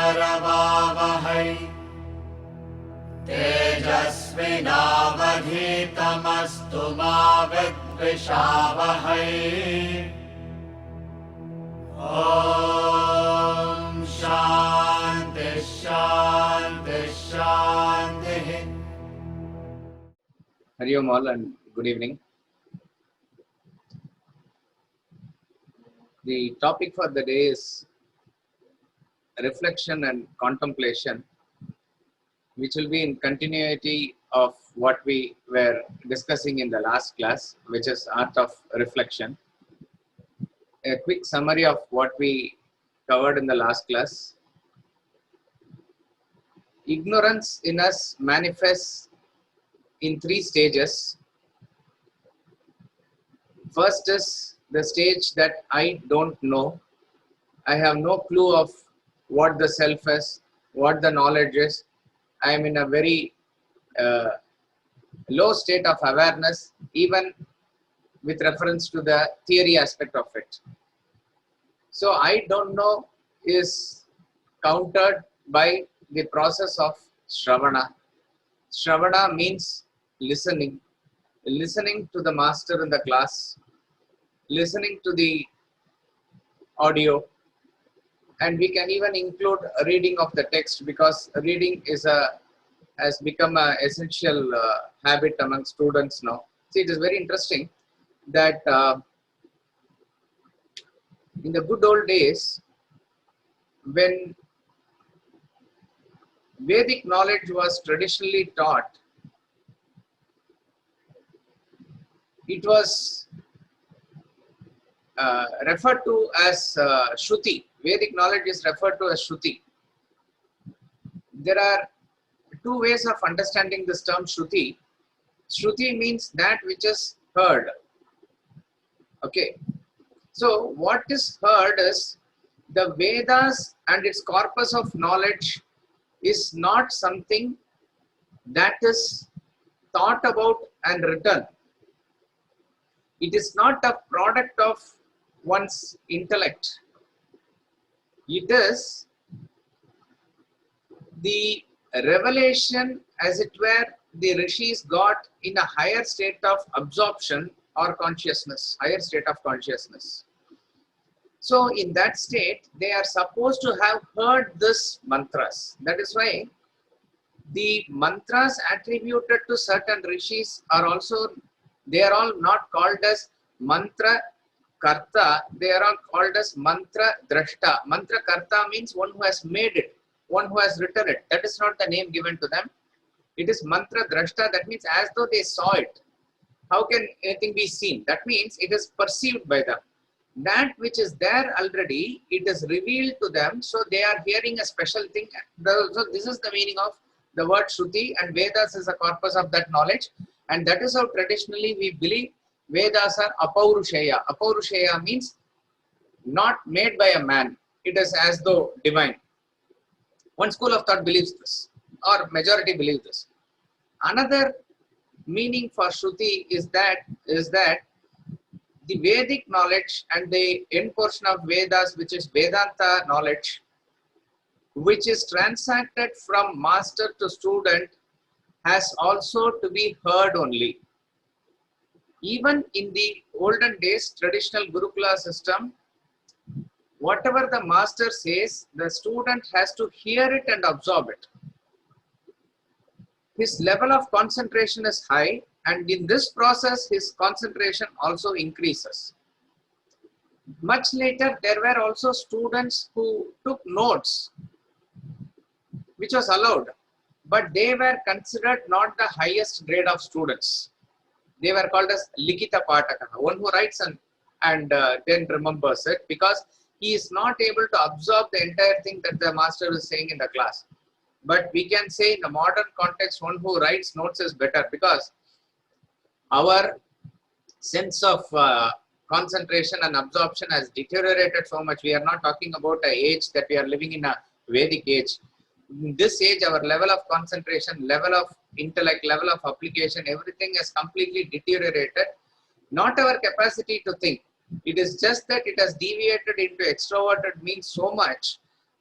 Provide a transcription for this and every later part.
करवावहै तेजस्विनावधीतमस्तु मा विद्विषावहै। ॐ शान्ति शान्ति शान्तिः। Hari Om all and good evening. The topic for the day is reflection and contemplation, which will be in continuity of what we were discussing in the last class, which is art of reflection. A quick summary of what we covered in the last class. Ignorance in us manifests in three stages. First is the stage that I don't know. I have no clue of what the self is, what the knowledge is. I am in a very low state of awareness, even with reference to the theory aspect of it. So I don't know is countered by the process of Shravana. Shravana means listening to the master in the class, listening to the audio, and we can even include a reading of the text, because reading has become an essential habit among students now. See, it is very interesting that in the good old days, when Vedic knowledge was traditionally taught, it was referred to as Shruti. Vedic knowledge is referred to as Shruti. There are two ways of understanding this term Shruti. Shruti means that which is heard. Okay. So what is heard is the Vedas and its corpus of knowledge is not something that is thought about and written. It is not a product of one's intellect. It is the revelation, as it were, the rishis got in a higher state of absorption or consciousness, higher state of consciousness. So in that state, they are supposed to have heard this mantras. That is why the mantras attributed to certain rishis are also, they are all not called as mantra karta, they are all called as mantra drashta. Mantra karta means one who has made it, one who has written it. That is not the name given to them. It is mantra drashta, that means as though they saw it. How can anything be seen? That means it is perceived by them. That which is there already, it is revealed to them, so they are hearing a special thing. So this is the meaning of the word Shruti, and Vedas is a corpus of that knowledge, and that is how traditionally we believe Vedas are apaurushaya. Apaurushaya means not made by a man. It is as though divine. One school of thought believes this, or majority believes this. Another meaning for Shruti is that the Vedic knowledge and the end portion of Vedas, which is Vedanta knowledge, which is transacted from master to student, has also to be heard only. Even in the olden days, traditional Gurukula system, whatever the master says, the student has to hear it and absorb it. His level of concentration is high, and in this process, his concentration also increases. Much later, there were also students who took notes, which was allowed, but they were considered not the highest grade of students. They were called as Likita Pataka, one who writes and then remembers it, because he is not able to absorb the entire thing that the master is saying in the class. But we can say in the modern context, one who writes notes is better, because our sense of concentration and absorption has deteriorated so much. We are not talking about an age that we are living in, a Vedic age. In this age, our level of concentration, level of intellect, level of application, everything has completely deteriorated. Not our capacity to think. It is just that it has deviated into extroverted means so much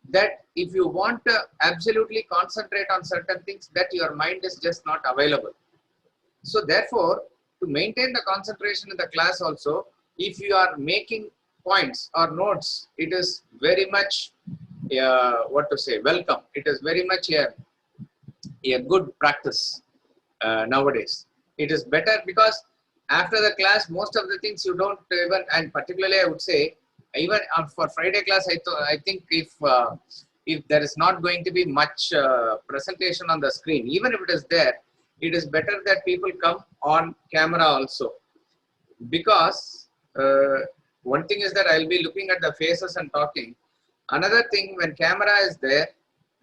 that if you want to absolutely concentrate on certain things, that your mind is just not available. So therefore, to maintain the concentration in the class also, if you are making points or notes, it is very much, welcome. It is very much a good practice nowadays. It is better because after the class, most of the things you don't even, and particularly I would say, even for Friday class, I think if there is not going to be much presentation on the screen, even if it is there, it is better that people come on camera also, because one thing is that I'll be looking at the faces and talking. Another thing, when camera is there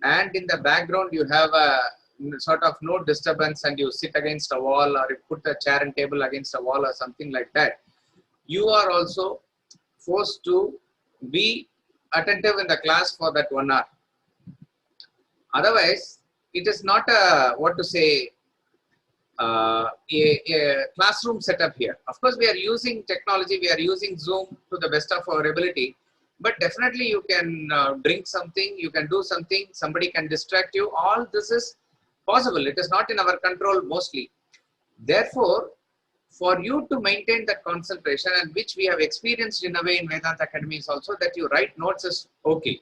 and in the background you have a sort of no disturbance and you sit against a wall, or you put a chair and table against a wall or something like that, you are also forced to be attentive in the class for that 1 hour. Otherwise, it is not a, a classroom setup here. Of course, we are using technology, we are using Zoom to the best of our ability, but definitely you can drink something, you can do something, somebody can distract you. All this is possible. It is not in our control mostly. Therefore, for you to maintain that concentration, and which we have experienced in a way in Vedanta Academy is also, that you write notes is okay.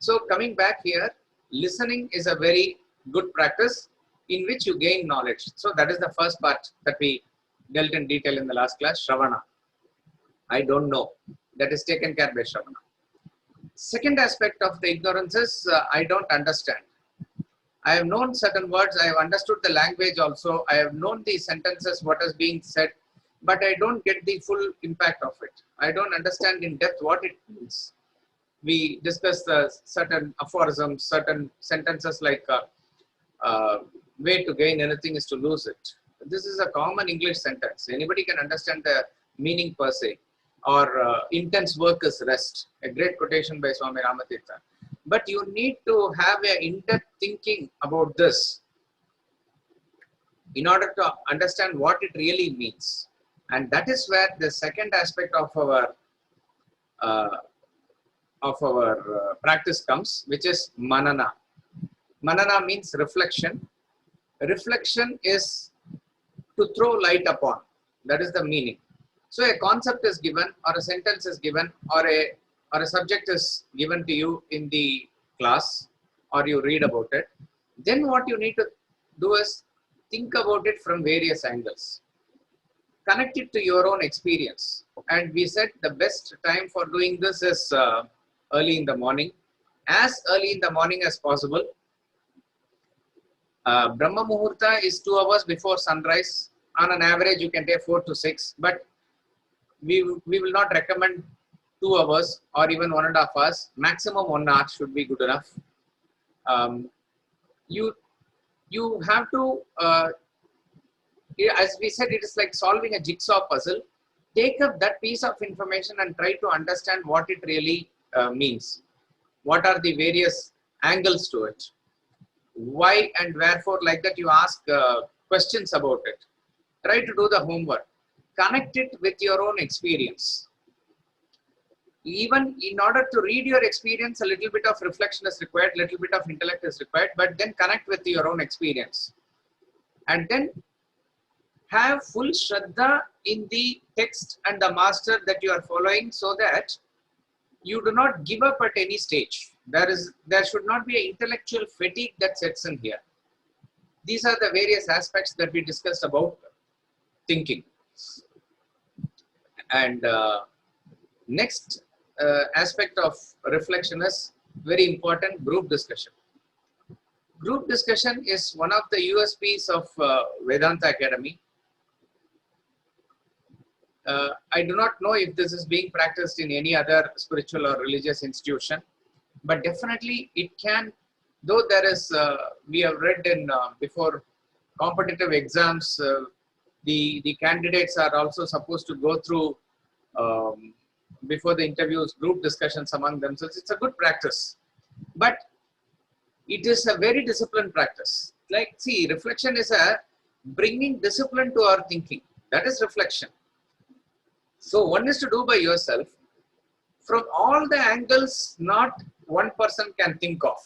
So coming back here, listening is a very good practice in which you gain knowledge. So that is the first part that we dealt in detail in the last class, Shravana. I don't know. That is taken care by Shravana. Second aspect of the ignorance is I don't understand. I have known certain words, I have understood the language also, I have known the sentences, what is being said, but I don't get the full impact of it. I don't understand in depth what it means. We discussed certain aphorisms, certain sentences like way to gain anything is to lose it. This is a common English sentence. Anybody can understand the meaning per se. Or intense work is rest. A great quotation by Swami Ramatita. But you need to have an in-depth thinking about this in order to understand what it really means. And that is where the second aspect of our practice comes, which is manana. Manana means reflection. Reflection is to throw light upon. That is the meaning. So a concept is given, or a sentence is given, or a subject is given to you in the class, or you read about it. Then what you need to do is think about it from various angles. Connect it to your own experience. And we said the best time for doing this is early in the morning. As early in the morning as possible. Brahma Muhurta is 2 hours before sunrise. On an average, you can take 4 to 6. But we will not recommend 2 hours or even 1.5 hours. Maximum 1 hour should be good enough. You have to, as we said, it is like solving a jigsaw puzzle. Take up that piece of information and try to understand what it really means. What are the various angles to it? Why and wherefore, like that you ask questions about it. Try to do the homework. Connect it with your own experience. Even in order to read your experience, a little bit of reflection is required, little bit of intellect is required, but then connect with your own experience. And then have full Shraddha in the text and the master that you are following, so that you do not give up at any stage. There should not be an intellectual fatigue that sets in here. These are the various aspects that we discussed about thinking. And next aspect of reflection is very important, group discussion. Group discussion is one of the USPs of Vedanta Academy. I do not know if this is being practiced in any other spiritual or religious institution, but definitely it can, though there is, we have read in before competitive exams, the candidates are also supposed to go through before the interviews, group discussions among themselves. It's a good practice, but it is a very disciplined practice. Like, see, reflection is a bringing discipline to our thinking. That is reflection. So one is to do by yourself from all the angles, not one person can think of.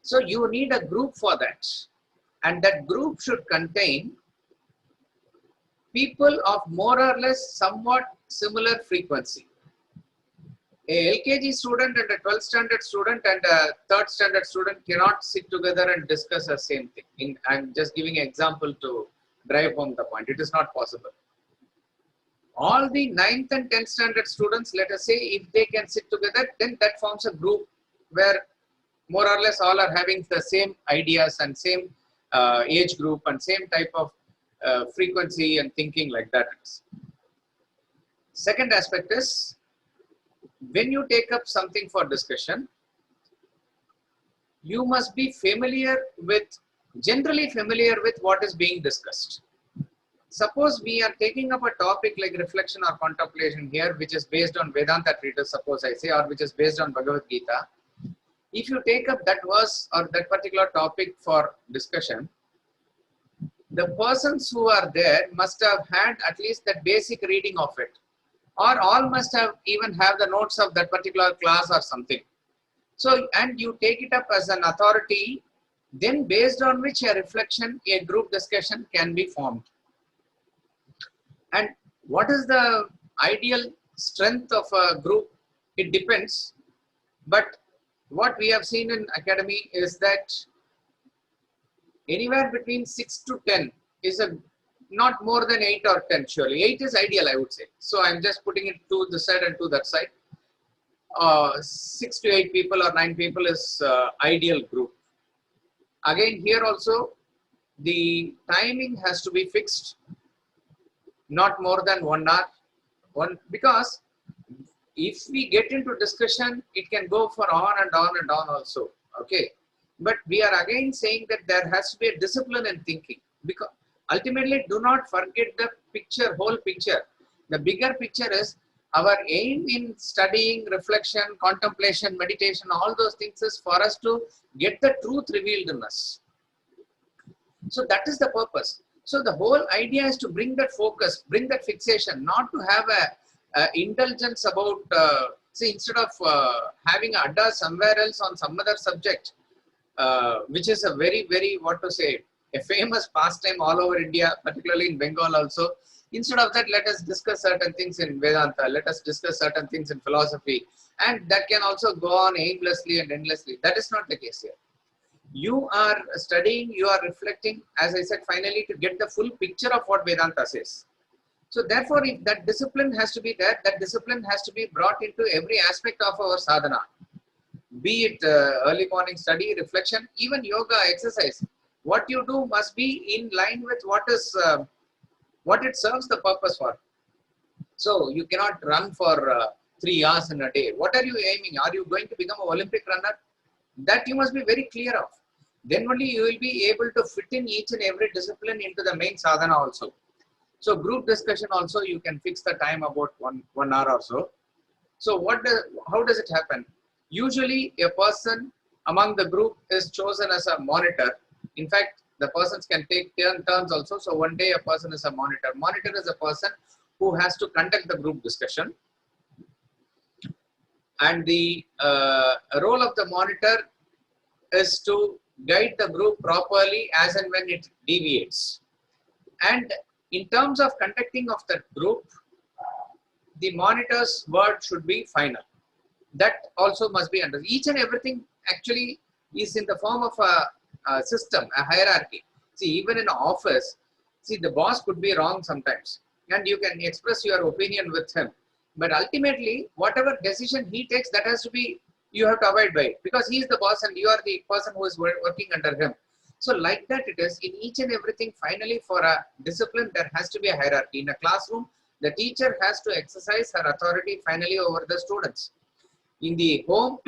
So you need a group for that, and that group should contain people of more or less somewhat similar frequency. A LKG student and a 12th standard student and a 3rd standard student cannot sit together and discuss the same thing. I'm just giving an example to drive home the point. It is not possible. All the 9th and 10th standard students, let us say, if they can sit together, then that forms a group where more or less all are having the same ideas and same age group and same type of frequency and thinking like that. Second aspect is, when you take up something for discussion, you must be generally familiar with what is being discussed. Suppose we are taking up a topic like reflection or contemplation here, which is based on Vedanta treatise, suppose I say, or which is based on Bhagavad Gita. If you take up that verse or that particular topic for discussion, the persons who are there must have had at least that basic reading of it, or all must have even have the notes of that particular class or something. So, and you take it up as an authority, then based on which a reflection, a group discussion can be formed. And what is the ideal strength of a group? It depends. But what we have seen in academy is that anywhere between 6 to 10 is not more than 8 or 10 surely. 8 is ideal, I would say. So I'm just putting it to this side and to that side. 6 to 8 people or 9 people is ideal group. Again, here also the timing has to be fixed, not more than 1 hour. Because if we get into discussion, it can go for on and on and on also. Okay. But we are again saying that there has to be a discipline in thinking, because ultimately do not forget the picture, whole picture. The bigger picture is our aim in studying, reflection, contemplation, meditation, all those things is for us to get the truth revealed in us. So that is the purpose. So the whole idea is to bring that focus, bring that fixation, not to have a indulgence about, see, instead of having a adda somewhere else on some other subject, which is a very, very, what to say, a famous pastime all over India, particularly in Bengal also. Instead of that, let us discuss certain things in Vedanta, let us discuss certain things in philosophy, and that can also go on aimlessly and endlessly. That is not the case here. You are studying, you are reflecting, as I said, finally to get the full picture of what Vedanta says. So therefore, if that discipline has to be there, that discipline has to be brought into every aspect of our sadhana. Be it early morning study, reflection, even yoga, exercise. What you do must be in line with what it serves the purpose for. So you cannot run for 3 hours in a day. What are you aiming? Are you going to become an Olympic runner? That you must be very clear of. Then only you will be able to fit in each and every discipline into the main sadhana also. So group discussion also, you can fix the time about one hour or so. So how does it happen? Usually a person among the group is chosen as a monitor. In fact, the persons can take turns also. So one day a person is a monitor. Monitor is a person who has to conduct the group discussion. And the role of the monitor is to guide the group properly as and when it deviates. And in terms of conducting of the group, the monitor's word should be final. That also must be understood. Each and everything actually is in the form of a system, a hierarchy. See, even in an office, see, the boss could be wrong sometimes, and you can express your opinion with him. But ultimately, whatever decision he takes, that has to be, you have to abide by it, because he is the boss and you are the person who is working under him. So like that it is in each and everything. Finally, for a discipline, there has to be a hierarchy. In a classroom, the teacher has to exercise her authority finally over the students. In the home,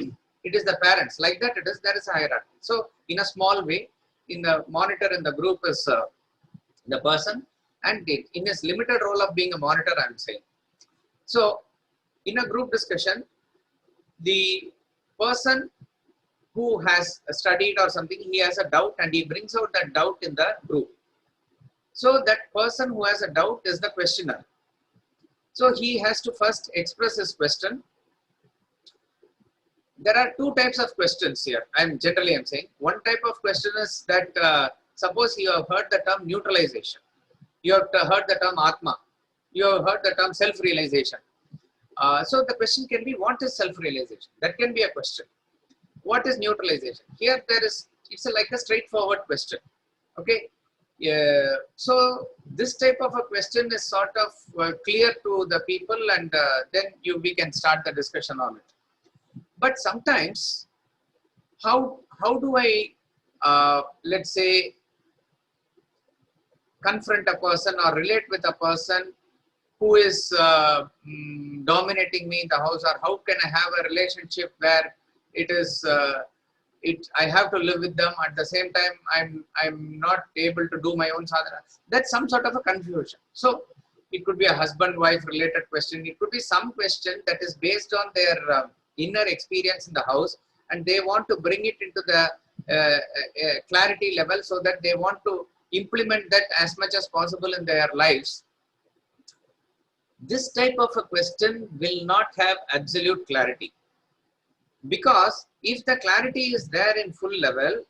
it is the parents. Like that it is, there is a hierarchy. So in a small way, in the monitor in the group is the person, and in his limited role of being a monitor, I am saying. So in a group discussion, the person who has studied or something, he has a doubt and he brings out that doubt in the group. So that person who has a doubt is the questioner. So he has to first express his question. there are two types of questions here. I'm saying one type of question is that suppose you have heard the term neutralization, you have heard the term Atma, you have heard the term self-realization. So the question can be, what is self-realization? That can be a question. What is neutralization? Here it's like a straightforward question. Okay. So this type of a question is sort of clear to the people, and then we can start the discussion on it. But sometimes, how do I, let's say, confront a person or relate with a person who is dominating me in the house, or how can I have a relationship where it is I have to live with them, at the same time I'm not able to do my own sadhana. That's some sort of a confusion. So it could be a husband-wife related question. It could be some question that is based on their inner experience in the house, and they want to bring it into the clarity level, so that they want to implement that as much as possible in their lives. This type of a question will not have absolute clarity, because if the clarity is there in full level,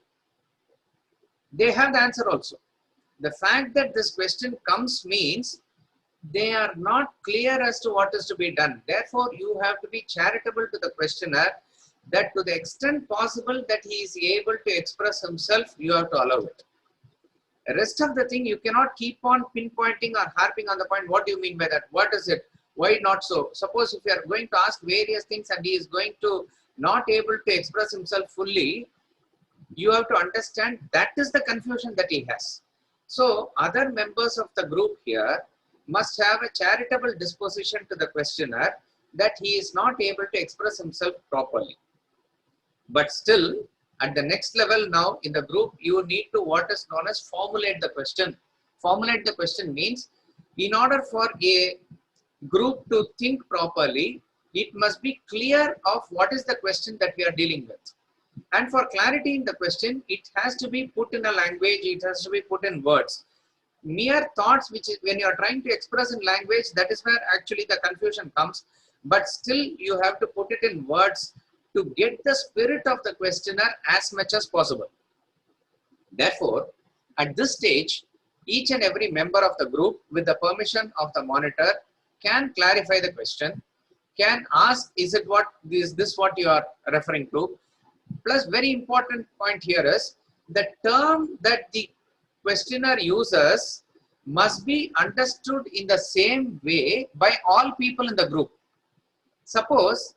they have the answer also. The fact that this question comes means they are not clear as to what is to be done. Therefore, you have to be charitable to the questioner, that to the extent possible that he is able to express himself, you have to allow it. The rest of the thing, you cannot keep on pinpointing or harping on the point. What do you mean by that? What is it? Why not so? Suppose if you are going to ask various things and he is going to not able to express himself fully, you have to understand that is the confusion that he has. So other members of the group here must have a charitable disposition to the questioner, that he is not able to express himself properly. But still, at the next level now in the group, you need to what is known as formulate the question. Formulate the question means, in order for a group to think properly, it must be clear of what is the question that we are dealing with. And for clarity in the question, it has to be put in a language, it has to be put in words. Mere thoughts, which is when you are trying to express in language, that is where actually the confusion comes. But still, you have to put it in words to get the spirit of the questioner as much as possible. Therefore, at this stage, each and every member of the group, with the permission of the monitor, can clarify the question, can ask, is this what you are referring to? Plus, very important point here is, the term that the questioner uses must be understood in the same way by all people in the group. Suppose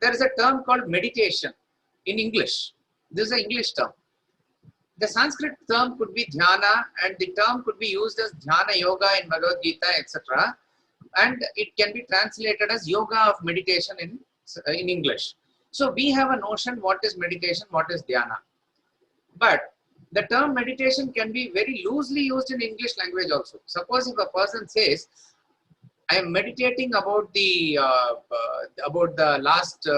there is a term called meditation in English. This is an English term. The Sanskrit term could be dhyana, and the term could be used as dhyana yoga in Bhagavad Gita, etc. And it can be translated as yoga of meditation in English. So we have a notion what is meditation, what is dhyana. But the term meditation can be very loosely used in English language also. Suppose if a person says, I am meditating about the last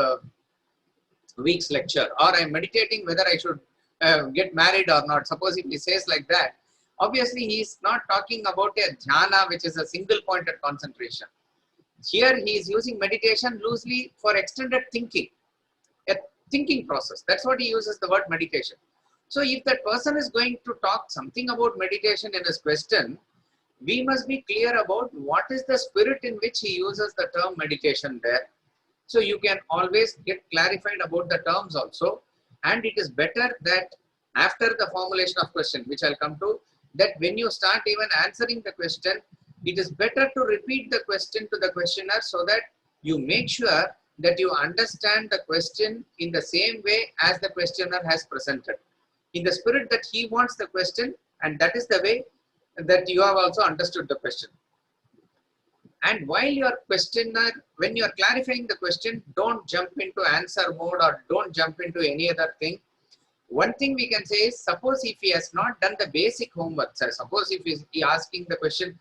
week's lecture, or I am meditating whether I should get married or not. Suppose if he says like that, obviously he is not talking about a dhyana, which is a single pointed concentration. Here he is using meditation loosely for extended thinking, a thinking process. That's what he uses the word meditation. So if that person is going to talk something about meditation in his question, we must be clear about what is the spirit in which he uses the term meditation there. So you can always get clarified about the terms also. And it is better that after the formulation of question, which I'll come to, that when you start even answering the question, it is better to repeat the question to the questioner, so that you make sure that you understand the question in the same way as the questioner has presented, in the spirit that he wants the question, and that is the way that you have also understood the question. And while your questioner, when you are clarifying the question, don't jump into answer mode or don't jump into any other thing. One thing we can say is, suppose if he has not done the basic homework, suppose if he is asking the question,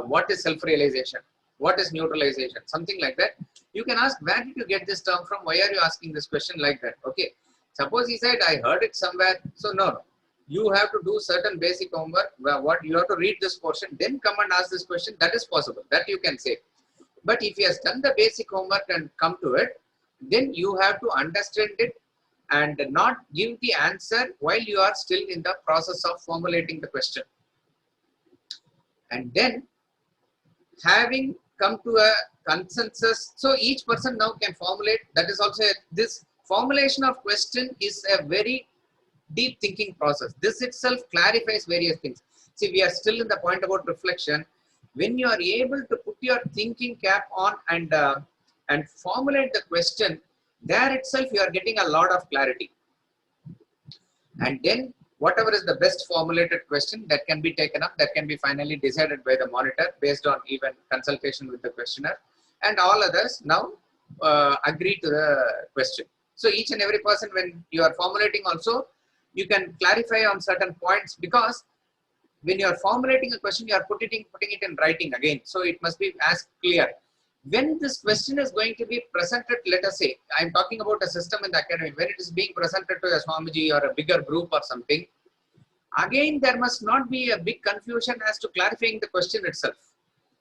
what is self-realization? What is neutralization? Something like that. You can ask, where did you get this term from? Why are you asking this question like that? Okay. Suppose he said, I heard it somewhere. So no. You have to do certain basic homework, where what you have to read this portion, then come and ask this question. That is possible. That you can say. But if he has done the basic homework and come to it, then you have to understand it and not give the answer while you are still in the process of formulating the question. And then having come to a consensus, so each person now can formulate. That is also this formulation of question is a very deep thinking process. This itself clarifies various things. See, we are still in the point about reflection. When you are able to put your thinking cap on and formulate the question, there itself you are getting a lot of clarity. And then whatever is the best formulated question that can be taken up, that can be finally decided by the monitor based on even consultation with the questioner, and all others now agree to the question. So each and every person, when you are formulating also, you can clarify on certain points, because when you are formulating a question, you are putting it in writing again. So it must be as clear. When this question is going to be presented, let us say, I'm talking about a system in the academy, when it is being presented to a Swamiji or a bigger group or something, again, there must not be a big confusion as to clarifying the question itself.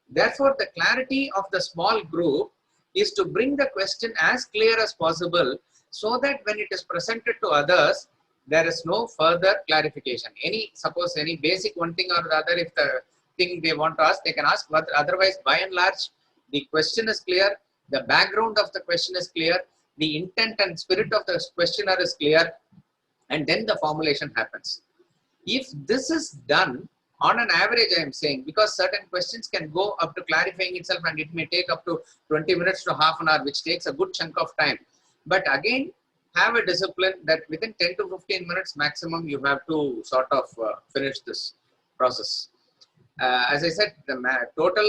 Therefore, the clarity of the small group is to bring the question as clear as possible, so that when it is presented to others, there is no further clarification. Suppose any basic one thing or the other, if the thing they want to ask, they can ask, but otherwise, by and large, the question is clear, the background of the question is clear, the intent and spirit of the questioner is clear, and then the formulation happens. If this is done, on an average, I am saying, because certain questions can go up to clarifying itself and it may take up to 20 minutes to half an hour, which takes a good chunk of time. But again, have a discipline that within 10 to 15 minutes maximum, you have to sort of finish this process. As I said, the total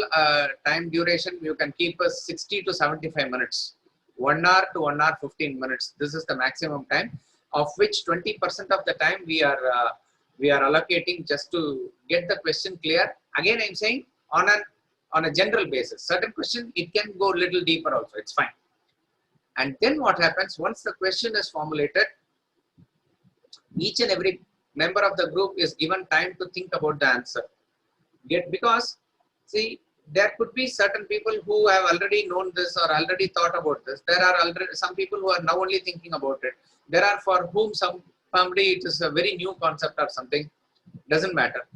time duration, you can keep us 60 to 75 minutes, 1 hour to 1 hour 15 minutes. This is the maximum time, of which 20% of the time we are allocating just to get the question clear. Again, I'm saying on a general basis. Certain question, it can go a little deeper also, it's fine. And then what happens, once the question is formulated, each and every member of the group is given time to think about the answer. Because, see, there could be certain people who have already known this or already thought about this. There are already some people who are now only thinking about it. There are for whom somebody it is a very new concept or something. Doesn't matter.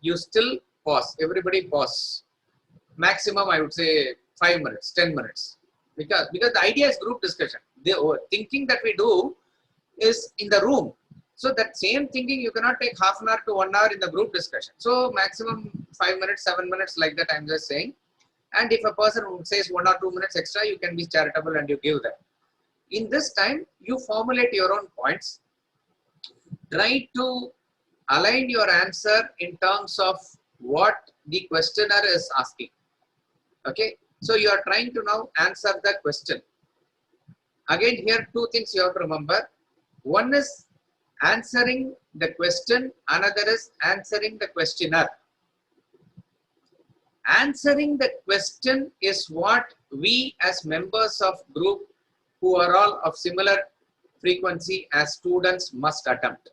You still pause. Everybody pause. Maximum, I would say 5 minutes, 10 minutes. Because the idea is group discussion. The thinking that we do is in the room. So that same thinking you cannot take half an hour to 1 hour in the group discussion. So maximum 5 minutes, 7 minutes, like that I'm just saying. And if a person says 1 or 2 minutes extra, you can be charitable and you give that. In this time, you formulate your own points. Try to align your answer in terms of what the questioner is asking. Okay. So you are trying to now answer the question. Again, here 2 things you have to remember. One is answering the question, another is answering the questioner. Answering the question is what we as members of group who are all of similar frequency as students must attempt.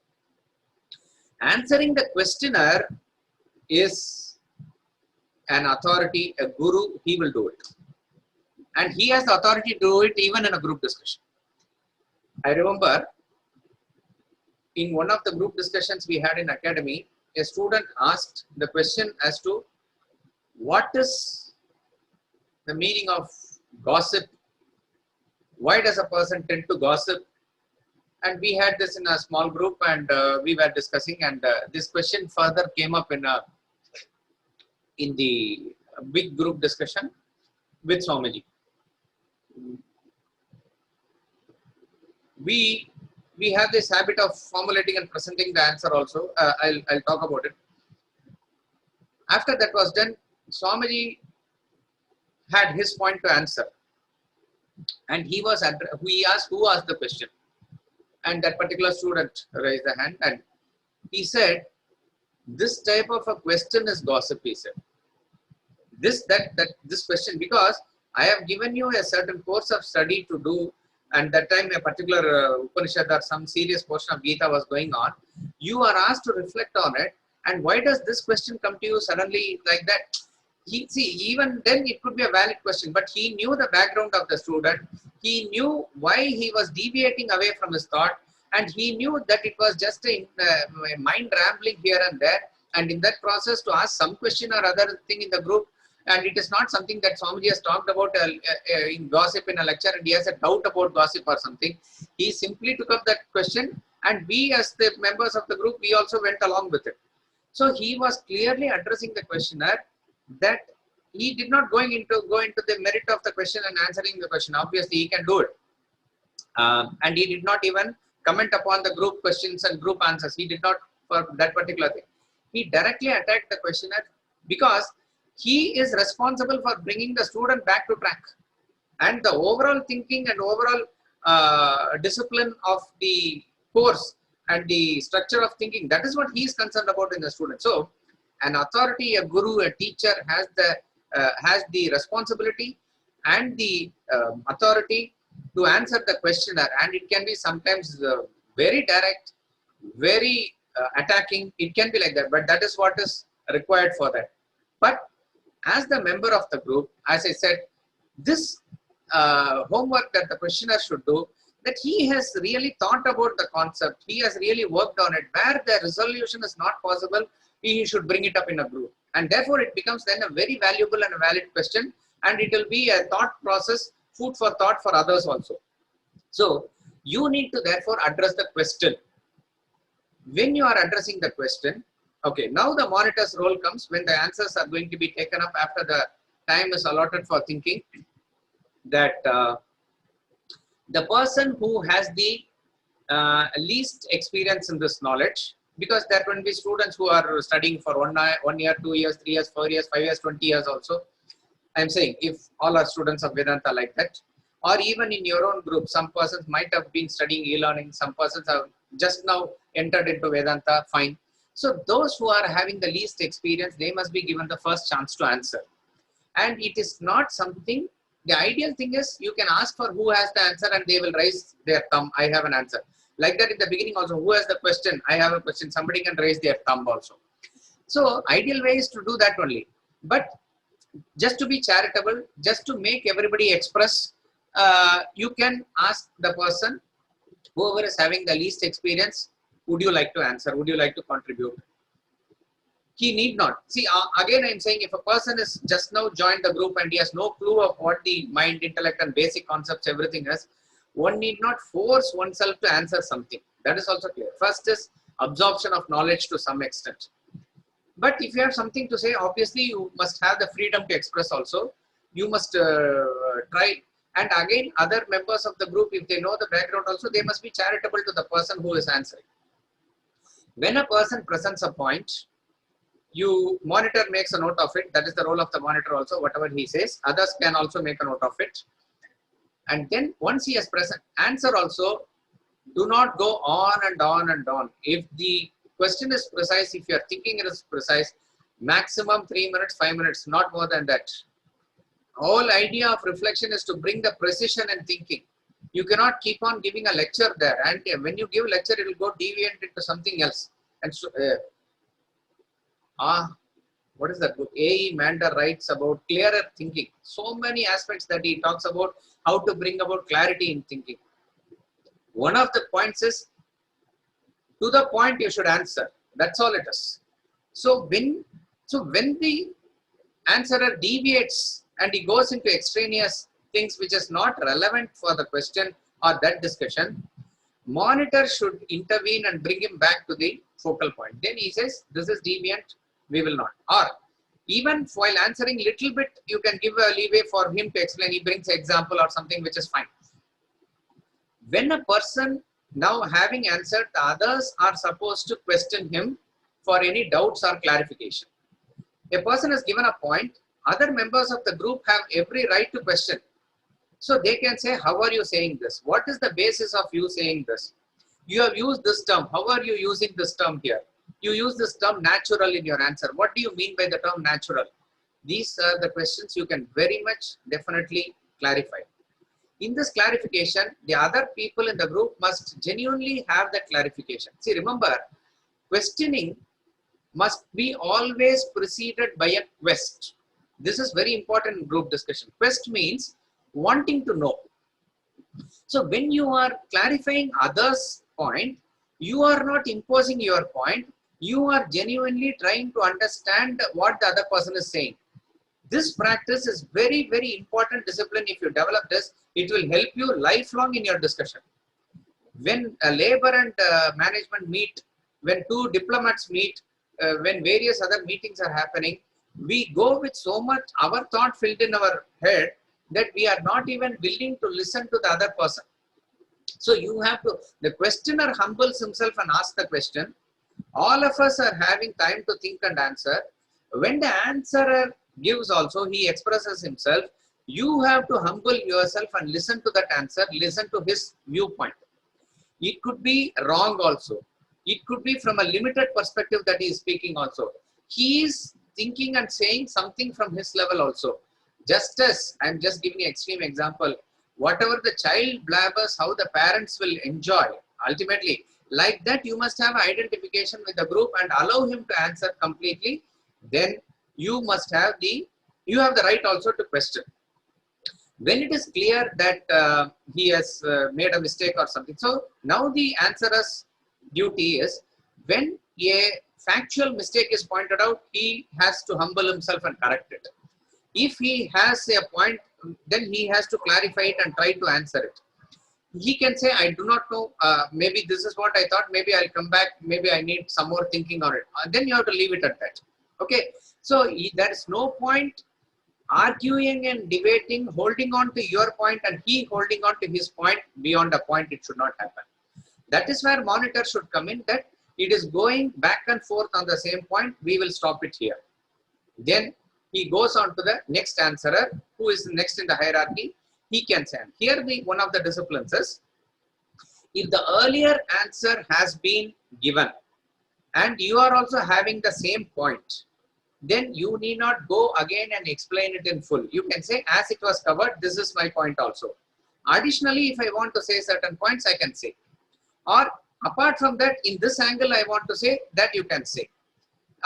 Answering the questioner is an authority, a guru, he will do it. And he has the authority to do it even in a group discussion. I remember in one of the group discussions we had in academy, a student asked the question as to what is the meaning of gossip? Why does a person tend to gossip? And we had this in a small group and we were discussing, and this question further came up in the big group discussion with Swamiji. We have this habit of formulating and presenting the answer also. I'll talk about it. After that was done, Swamiji had his point to answer. And he asked who asked the question. And that particular student raised the hand and he said, this type of a question is gossip, he said. This question, because I have given you a certain course of study to do, and that time a particular Upanishad or some serious portion of Gita was going on. You are asked to reflect on it, and why does this question come to you suddenly like that? Even then it could be a valid question, but he knew the background of the student. He knew why he was deviating away from his thought, and he knew that it was just a mind rambling here and there, and in that process to ask some question or other thing in the group, and it is not something that Swamiji has talked about in gossip in a lecture, and he has a doubt about gossip or something. He simply took up that question, and we as the members of the group, we also went along with it. So he was clearly addressing the questioner that he did not go into the merit of the question and answering the question. Obviously, he can do it. And he did not even comment upon the group questions and group answers. He did not for that particular thing. He directly attacked the questioner because he is responsible for bringing the student back to track. And the overall thinking and overall discipline of the course and the structure of thinking, that is what he is concerned about in the student. So an authority, a guru, a teacher has the responsibility and the authority to answer the questioner, and it can be sometimes very direct, very attacking. It can be like that, but that is what is required for that. But as the member of the group, as I said, this homework that the questioner should do, that he has really thought about the concept, he has really worked on it. Where the resolution is not possible, he should bring it up in a group, and therefore it becomes then a very valuable and a valid question, and it will be a thought process, food for thought for others also. So you need to therefore address the question. When you are addressing the question, okay, now the monitor's role comes when the answers are going to be taken up after the time is allotted for thinking, that the person who has the least experience in this knowledge, because there can be students who are studying for 1 year, 2 years, 3 years, 4 years, 5 years, 20 years also. I'm saying if all our students of Vedanta like that, or even in your own group, some persons might have been studying e-learning, some persons have just now entered into Vedanta, fine. So those who are having the least experience, they must be given the first chance to answer. And it is not something, the ideal thing is you can ask for who has the answer and they will raise their thumb, I have an answer. Like that in the beginning also, who has the question, I have a question, somebody can raise their thumb also. So ideal way is to do that only. But just to be charitable, just to make everybody express, you can ask the person, whoever is having the least experience, would you like to answer? Would you like to contribute? He need not. See, again I'm saying, if a person is just now joined the group and he has no clue of what the mind, intellect and basic concepts, everything is, one need not force oneself to answer something. That is also clear. First is absorption of knowledge to some extent. But if you have something to say, obviously you must have the freedom to express also. You must try. And again, other members of the group, if they know the background also, they must be charitable to the person who is answering. When a person presents a point, monitor makes a note of it. That is the role of the monitor also. Whatever he says, others can also make a note of it. And then once he has present answer also, do not go on and on and on. If the question is precise, if you are thinking it is precise, maximum 3 minutes, 5 minutes, not more than that. Whole idea of reflection is to bring the precision in thinking. You cannot keep on giving a lecture there, and when you give lecture, it will go deviant into something else. And so, what is that book? A. Mander writes about clearer thinking. So many aspects that he talks about how to bring about clarity in thinking. One of the points is, to the point you should answer. That's all it is. So when the answerer deviates and he goes into extraneous things which is not relevant for the question or that discussion, monitor should intervene and bring him back to the focal point. Then he says, this is deviant, we will not. Or even while answering little bit, you can give a leeway for him to explain. He brings an example or something which is fine. When a person now having answered, the others are supposed to question him for any doubts or clarification. A person is given a point, other members of the group have every right to question. So they can say, how are you saying this? What is the basis of you saying this? You have used this term. How are you using this term here? You use this term natural in your answer. What do you mean by the term natural? These are the questions you can very much definitely clarify. In this clarification, the other people in the group must genuinely have that clarification. See, remember, questioning must be always preceded by a quest. This is very important in group discussion. Quest means wanting to know. So when you are clarifying others' point, you are not imposing your point. You are genuinely trying to understand what the other person is saying. This practice is very, very important discipline. If you develop this, it will help you lifelong in your discussion. When labor and management meet, when two diplomats meet, when various other meetings are happening, we go with so much our thought filled in our head that we are not even willing to listen to the other person. So you have to, the questioner humbles himself and asks the question. All of us are having time to think and answer. When the answerer gives also, he expresses himself. You have to humble yourself and listen to that answer, listen to his viewpoint. It could be wrong also. It could be from a limited perspective that he is speaking also. He is thinking and saying something from his level also. Just as, I am just giving an extreme example, whatever the child blabbers, how the parents will enjoy, ultimately, like that you must have identification with the group and allow him to answer completely. Then you must have the, you have the right also to question. When it is clear that he has made a mistake or something. So now the answerer's duty is, when a factual mistake is pointed out, he has to humble himself and correct it. If he has a point, then he has to clarify it and try to answer it. He can say, I do not know, maybe this is what I thought, maybe I'll come back, maybe I need some more thinking on it. Then you have to leave it at that. Okay, so there is no point arguing and debating, holding on to your point and he holding on to his point. Beyond a point, it should not happen. That is where monitor should come in, that it is going back and forth on the same point, we will stop it here. Then he goes on to the next answerer, who is next in the hierarchy. He can say, here one of the disciplines is, if the earlier answer has been given and you are also having the same point, then you need not go again and explain it in full. You can say, as it was covered, this is my point also. Additionally, if I want to say certain points, I can say. Or apart from that, in this angle, I want to say, that you can say.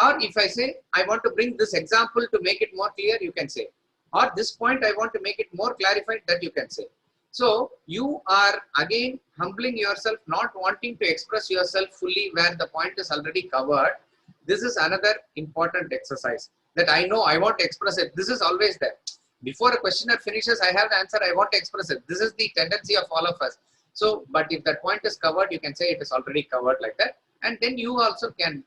Or if I say, I want to bring this example to make it more clear, you can say. Or this point, I want to make it more clarified, that you can say. So you are again humbling yourself, not wanting to express yourself fully where the point is already covered. This is another important exercise that I know I want to express it. This is always there. Before a questioner finishes, I have the answer, I want to express it. This is the tendency of all of us. So, but if that point is covered, you can say it is already covered like that. And then you also can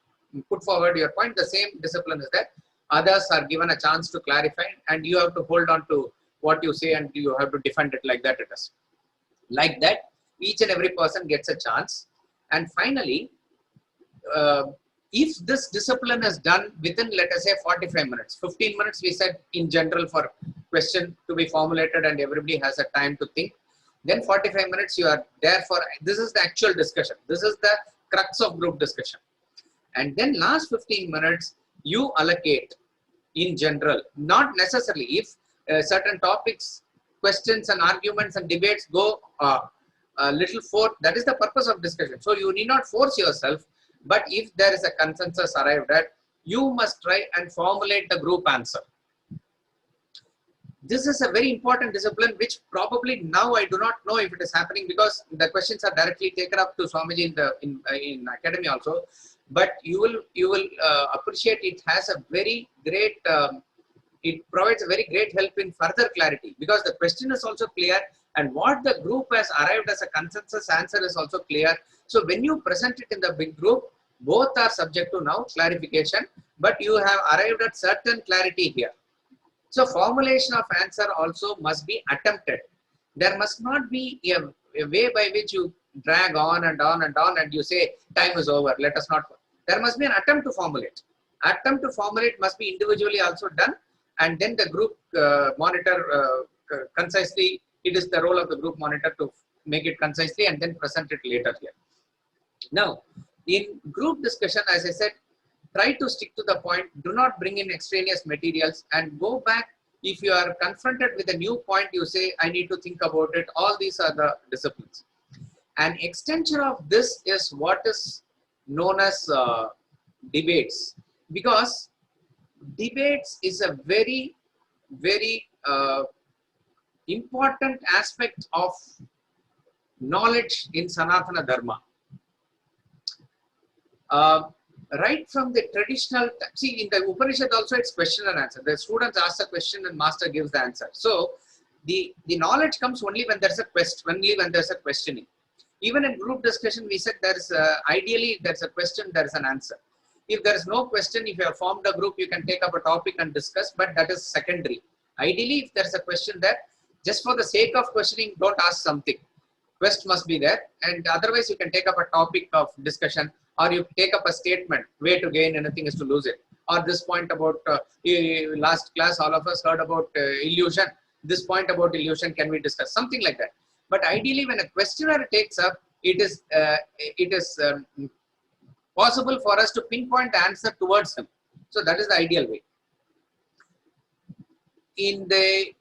put forward your point. The same discipline is there. Others are given a chance to clarify and you have to hold on to what you say and you have to defend it like that it is. Like that, each and every person gets a chance. And finally, if this discipline is done within, let us say, 45 minutes, 15 minutes we said in general for question to be formulated and everybody has a time to think. Then 45 minutes you are there for, this is the actual discussion. This is the crux of group discussion. And then last 15 minutes you allocate in general, not necessarily if certain topics, questions and arguments and debates go a little forth, that is the purpose of discussion. So you need not force yourself, but if there is a consensus arrived at, you must try and formulate the group answer. This is a very important discipline, which probably now I do not know if it is happening because the questions are directly taken up to Swamiji in academy also. But you will appreciate it has a very great, it provides a very great help in further clarity because the question is also clear and what the group has arrived as a consensus answer is also clear. So when you present it in the big group, both are subject to now clarification, but you have arrived at certain clarity here. So formulation of answer also must be attempted. There must not be a way by which you drag on and on and on and you say time is over, let us not. There must be an attempt to formulate. Attempt to formulate must be individually also done and then the group monitor concisely, it is the role of the group monitor to make it concisely and then present it later here. Now, in group discussion, as I said, try to stick to the point, do not bring in extraneous materials and go back. If you are confronted with a new point, you say, I need to think about it. All these are the disciplines. An extension of this is what is known as debates, because debates is a very, very important aspect of knowledge in Sanatana Dharma. Right from the traditional, see in the Upanishad also it's question and answer. The students ask a question and master gives the answer. So the knowledge comes only when there's a quest, only when there's a questioning. Even in group discussion, we said there's ideally there's a question, there's an answer. If there is no question, if you have formed a group, you can take up a topic and discuss, but that is secondary. Ideally, if there's a question there, just for the sake of questioning, don't ask something. Quest must be there, and otherwise you can take up a topic of discussion, or you take up a statement, way to gain anything is to lose it. Or this point about, last class all of us heard about illusion. This point about illusion, can we discuss? Something like that. But ideally, when a questioner takes up, it is possible for us to pinpoint the answer towards him. So that is the ideal way. In the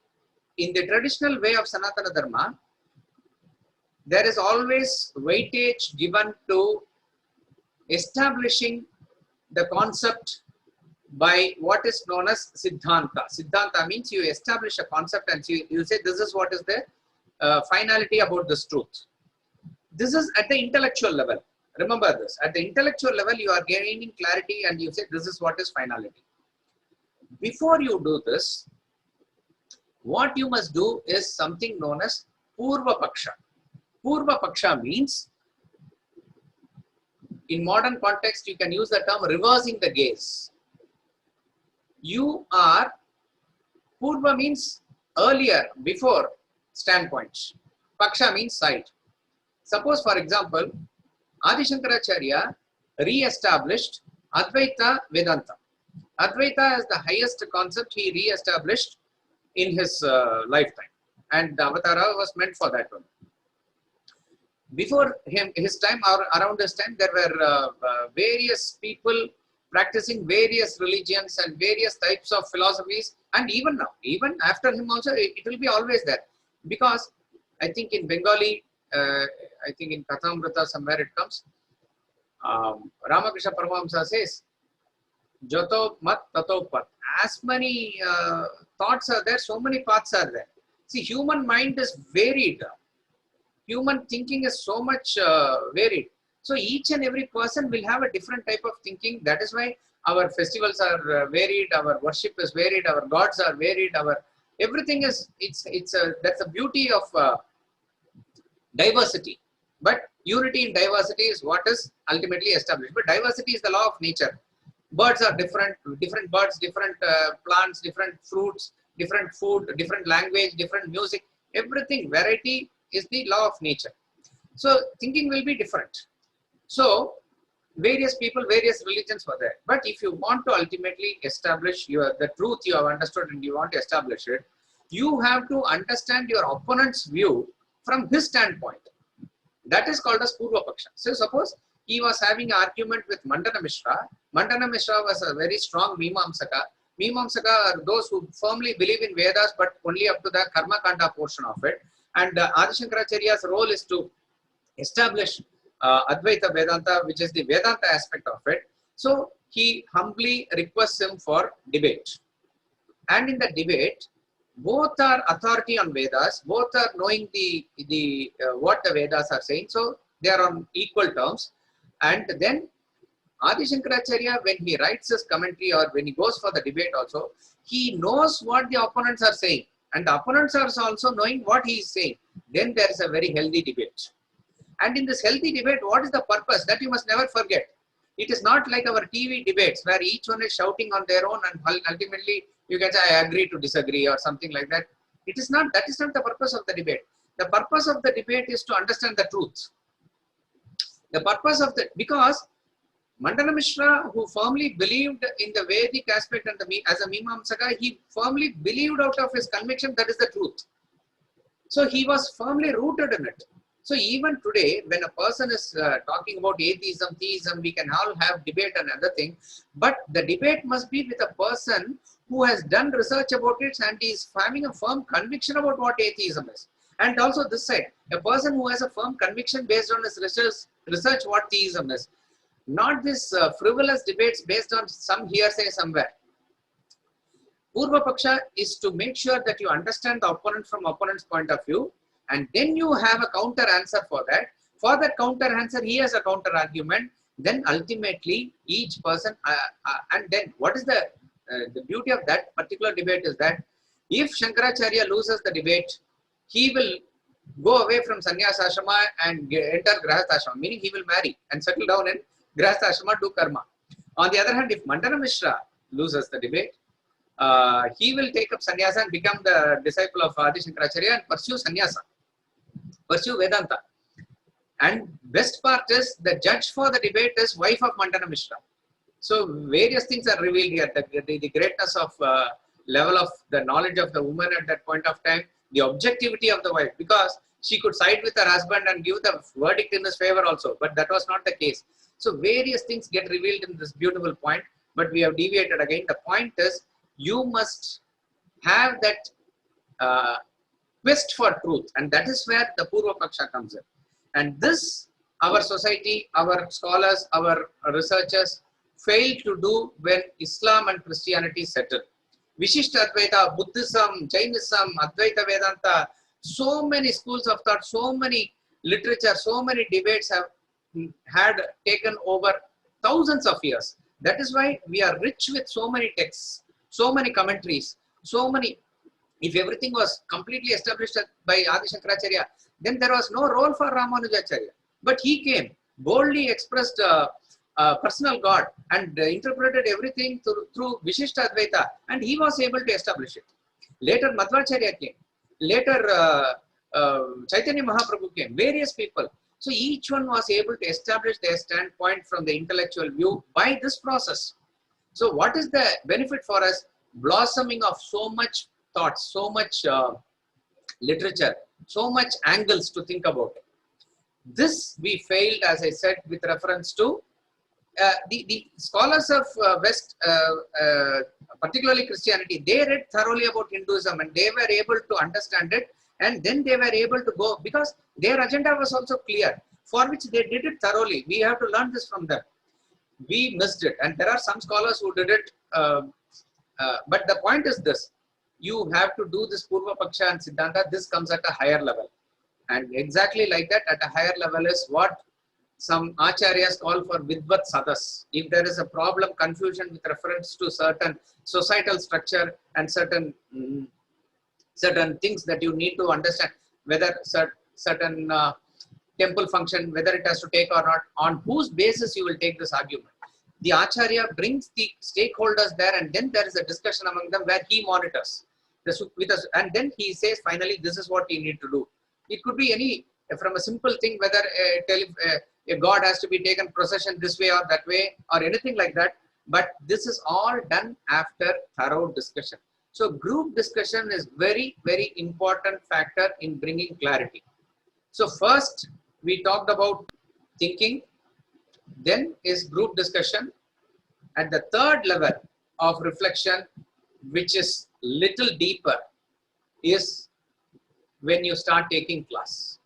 traditional way of Sanatana Dharma, there is always weightage given to establishing the concept by what is known as Siddhanta. Siddhanta means you establish a concept and you say this is what is the finality about this truth. This is at the intellectual level. Remember this. At the intellectual level, you are gaining clarity and you say this is what is finality. Before you do this, what you must do is something known as Purva Paksha. Purva Paksha means, in modern context, you can use the term reversing the gaze. You are, Purva means earlier, before standpoints. Paksha means side. Suppose, for example, Adi Shankaracharya re-established Advaita Vedanta. Advaita is the highest concept he re-established in his lifetime, and the Avatara was meant for that one. Before his time, or around his time, there were various people practicing various religions and various types of philosophies, and even now, even after him also, it will be always there. Because I think in Bengali, I think in Kathamrita somewhere it comes, Ramakrishna Paramahamsa says, Jato mat tato pat. As many thoughts are there, so many paths are there. See, human mind is varied. Human thinking is so much varied. So each and every person will have a different type of thinking. That is why our festivals are varied, our worship is varied, our gods are varied, our everything is, that's the beauty of diversity. But unity in diversity is what is ultimately established. But diversity is the law of nature. Birds are different birds, different plants, different fruits, different food, different language, different music, everything, variety is the law of nature. So thinking will be different. So various people, various religions were there. But if you want to ultimately establish the truth you have understood and you want to establish it, you have to understand your opponent's view from his standpoint. That is called as Purva Paksha. So suppose he was having an argument with Mandana Mishra. Mandana Mishra was a very strong Mimamsaka. Mimamsaka are those who firmly believe in Vedas, but only up to the Karma Kanda portion of it. And Adi Shankaracharya's role is to establish Advaita Vedanta, which is the Vedanta aspect of it. So he humbly requests him for debate. And in the debate, both are authority on Vedas, both are knowing what the Vedas are saying. So they are on equal terms. And then Adi Shankaracharya, when he writes his commentary or when he goes for the debate also, he knows what the opponents are saying. And the opponents are also knowing what he is saying. Then there is a very healthy debate. And in this healthy debate, what is the purpose? That you must never forget. It is not like our TV debates where each one is shouting on their own and ultimately you can say, I agree to disagree or something like that. It is not, that is not the purpose of the debate. The purpose of the debate is to understand the truth. The purpose of the, because Mandana Mishra, who firmly believed in the Vedic aspect and as a Mimamsaka, he firmly believed out of his conviction that is the truth. So he was firmly rooted in it. So even today, when a person is talking about atheism, theism, we can all have debate and other thing, but the debate must be with a person who has done research about it and is having a firm conviction about what atheism is. And also this side, a person who has a firm conviction based on his research what theism is. Not this frivolous debates based on some hearsay somewhere. Purva Paksha is to make sure that you understand the opponent from opponent's point of view. and then you have a counter answer for that. For that counter answer, he has a counter argument. Then ultimately, each person, and then what is the beauty of that particular debate is that if Shankaracharya loses the debate, he will go away from sannyasa ashrama and enter grahastha ashrama, meaning he will marry and settle down in grahastha ashrama, do karma. On the other hand, if Mandana Mishra loses the debate, he will take up sannyasa and become the disciple of Adi Shankaracharya and pursue sannyasa, pursue Vedanta. And best part is the judge for the debate is wife of Mandana Mishra. So various things are revealed here. The greatness of level of the knowledge of the woman at that point of time, the objectivity of the wife, because she could side with her husband and give the verdict in his favor also, but that was not the case. So various things get revealed in this beautiful point, but we have deviated again. The point is, you must have that quest for truth, and that is where the Purva Paksha comes in. And this, our society, our scholars, our researchers failed to do when Islam and Christianity settled. Vishishta Advaita, Buddhism, Jainism, Advaita Vedanta, so many schools of thought, so many literature, so many debates had taken over thousands of years. That is why we are rich with so many texts, so many commentaries, so many. If everything was completely established by Adi Shankaracharya, then there was no role for Ramanujacharya. But he came, boldly expressed personal God and interpreted everything through Vishishta Advaita, and he was able to establish it. Later Madhvacharya came, later Chaitanya Mahaprabhu came, various people. So each one was able to establish their standpoint from the intellectual view by this process. So what is the benefit for us? Blossoming of so much thoughts, so much literature, so much angles to think about. This we failed, as I said, with reference to the scholars of West, particularly Christianity. They read thoroughly about Hinduism and they were able to understand it, and then they were able to go, because their agenda was also clear, for which they did it thoroughly. We have to learn this from them. We missed it, and there are some scholars who did it, but the point is this: you have to do this Purva Paksha and Siddhanta. This comes at a higher level, and exactly like that, at a higher level is what some acharyas call for Vidvat Sadas. If there is a problem, confusion with reference to certain societal structure and certain things that you need to understand, whether certain temple function, whether it has to take or not, on whose basis you will take this argument. The Acharya brings the stakeholders there, and then there is a discussion among them where he monitors with us, and then he says finally this is what you need to do. It could be any, from a simple thing, whether a god has to be taken procession this way or that way or anything like that, but this is all done after thorough discussion. So group discussion is very, very important factor in bringing clarity. So first we talked about thinking, then is group discussion. At the third level of reflection, which is little deeper, is when you start taking class.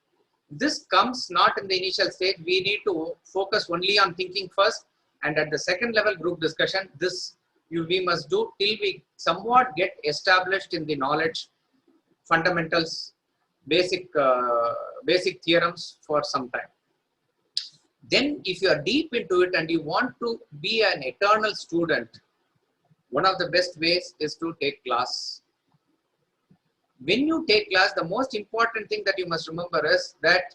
This comes not in the initial stage. We need to focus only on thinking first, and at the second level group discussion, this we must do till we somewhat get established in the knowledge, fundamentals, basic theorems for some time. Then if you are deep into it and you want to be an eternal student, one of the best ways is to take class. When you take class, the most important thing that you must remember is that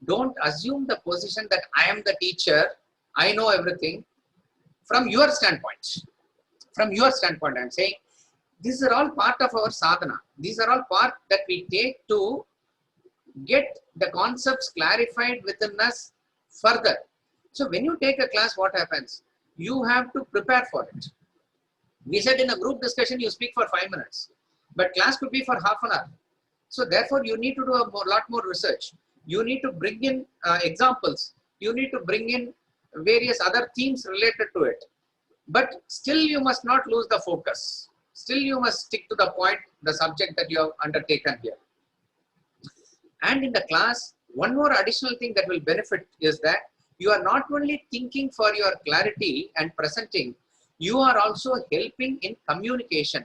don't assume the position that I am the teacher, I know everything. From your standpoint, I'm saying, these are all part of our sadhana. These are all part that we take to get the concepts clarified within us further. So when you take a class, what happens? You have to prepare for it. We said in a group discussion, you speak for 5 minutes, but class could be for half an hour. So therefore, you need to do a lot more research. You need to bring in examples. You need to bring in various other themes related to it. But still, you must not lose the focus. Still, you must stick to the point, the subject that you have undertaken here. And in the class, one more additional thing that will benefit is that you are not only thinking for your clarity and presenting, you are also helping in communication.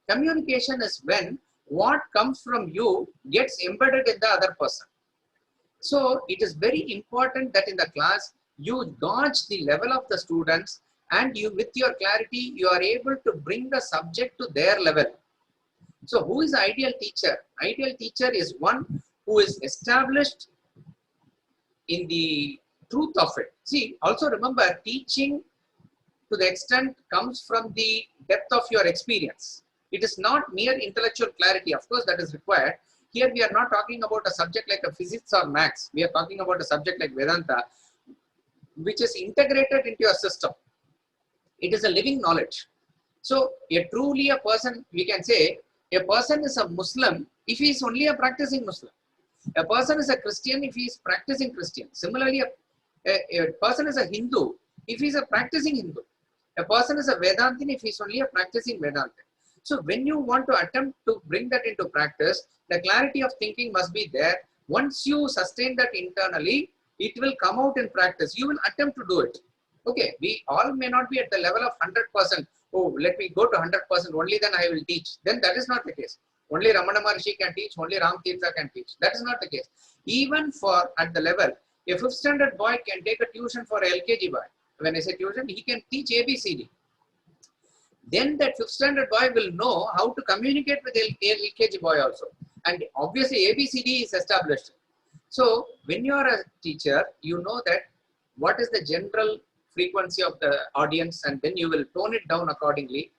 Communication is when what comes from you gets embedded in the other person. So it is very important that in the class, you gauge the level of the students, and you, with your clarity, you are able to bring the subject to their level. So who is the ideal teacher? Ideal teacher is one who is established in the truth of it. See, also remember, teaching to the extent comes from the depth of your experience. It is not mere intellectual clarity. Of course, that is required. Here we are not talking about a subject like a physics or maths. We are talking about a subject like Vedanta, which is integrated into your system. It is a living knowledge. So a person, we can say, a person is a Muslim if he is only a practicing Muslim. A person is a Christian if he is practicing Christian. Similarly, a person is a Hindu if he is a practicing Hindu. A person is a Vedantin if he is only a practicing Vedantin. So when you want to attempt to bring that into practice, the clarity of thinking must be there. Once you sustain that internally, it will come out in practice. You will attempt to do it. Okay, we all may not be at the level of 100%. Oh, let me go to 100%, only then I will teach. Then that is not the case. Only Ramana Maharshi can teach, only Ram Tirtha can teach. That is not the case. Even for at the level, a 5th standard boy can take a tuition for a LKG boy. When I say tuition, he can teach ABCD. Then that 5th standard boy will know how to communicate with LKG boy also. And obviously ABCD is established. So when you are a teacher, you know that what is the general frequency of the audience, and then you will tone it down accordingly.